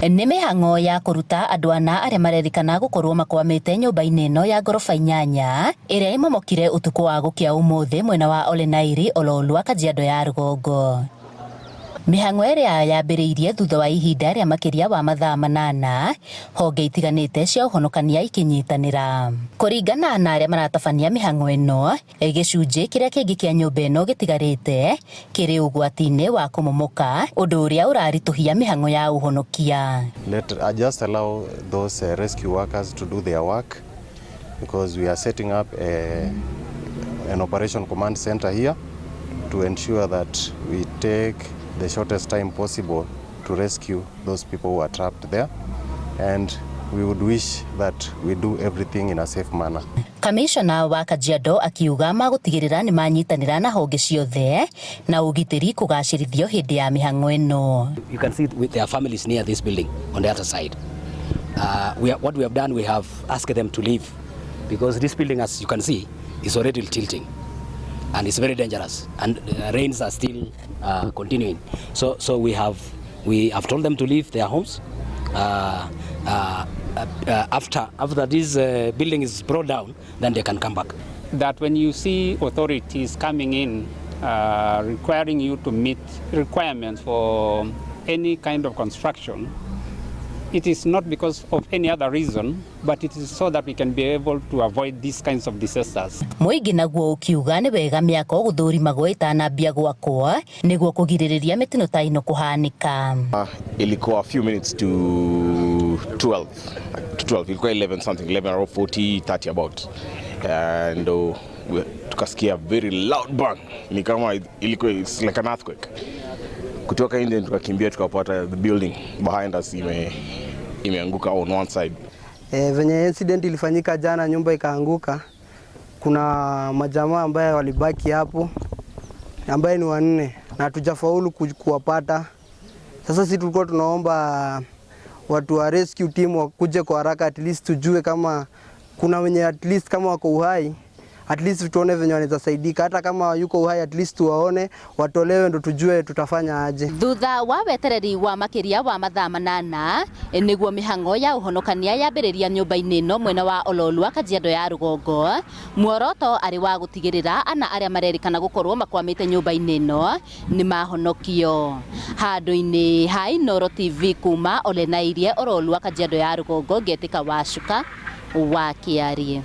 Nĩ mĩhang'o ya kũruta andũ ana arĩa marerĩkana gũkorwo makwamĩte nyũmba-inĩ ĩno ya ngoroba 8 ĩrĩa ĩmomokire ũtukũ wa gũkĩa ũmũthĩ mwena wa Olenairi, Ololua, Kajiado ya rũgongo. Mĩhang'o ĩrĩa yambĩrĩirie thutha wa ihinda rĩa makĩria wa mathaa 8, honge itiganĩte cia ũhonokania ikinyitanĩra. Kũringana na arĩa maratabania mĩhang'o ĩno, gĩcunjĩ kĩrĩa kĩngĩ kĩa nyũmba ĩno gĩtigarĩte kĩrĩ ũgwati-inĩ wa kũmomoka, ũndũ ũrĩa ũraritũhia mĩhang'o ya ũhonokia. I just allow those rescue workers to do their work because we are setting up an operation command center here to ensure that we take the shortest time possible to rescue those people who are trapped there, and we would wish that we do everything in a safe manner. Kamishona wa Kajiado akiuga magũtigĩrĩra nĩ manyitanĩra na honge ciothe na ũgitĩri kũgacĩrithio hĩndĩ ya mĩhang'o ĩno. You can see with their families near this building on the other side. What we have done, we have asked them to leave because this building, as you can see, is already tilting. And it's very dangerous, and rains are still continuing. So we have told them to leave their homes. After this building is brought down, then they can come back. That when you see authorities coming in requiring you to meet requirements for any kind of construction, it is not because of any other reason, but it is so that we can be able to avoid these kinds of disasters. Mũingĩ naguo ũkiuga nĩ wega mĩako gũthũrimagwo ĩtanambia gwakwo nĩguo kũgirĩrĩria mĩtino ta ĩno kũhanĩka. Ilikuwa a few minutes to 12, ilikuwa 11 something, 11 or 40, 30 about. And tukasikia very loud bang, ni kama ilikuwa, it's like an earthquake. Kutoka nje tukakimbia tukapata the building behind us imeanguka on one side. Venye incident ilifanyika jana, nyumba ikaanguka, kuna majamaa ambaye walibaki hapo ambaye ni 4 na hatujafaulu kuwapata. Sasa sisi tulikuwa tunaomba watu wa rescue team wakuje kwa haraka, at least tujue kama kuna wenye at least kama wako uhai, at least tuone venye wanaweza saidika. Hata kama yuko uhai, at least tuwaone, watolewe, ndo tujue tutafanya aje. Thutha wa wetereri wa makĩria wa mathaa 8 nĩguo mĩhang'o ya ũhonokania yambĩrĩria nyũmba-inĩ ĩno mwena wa Ololua, Kajiado ya rũgongo, muoroto arĩ wa gũtigĩrĩra ana arĩa marerĩkana gũkorwo makwamĩte nyũmba-inĩ ĩno nĩ mahonokio. Handũ-inĩ ha Inooro TV kuma Olenairi, Ololua, Kajiado ya rũgongo, Ngetĩka Wacuka wa Kĩarie.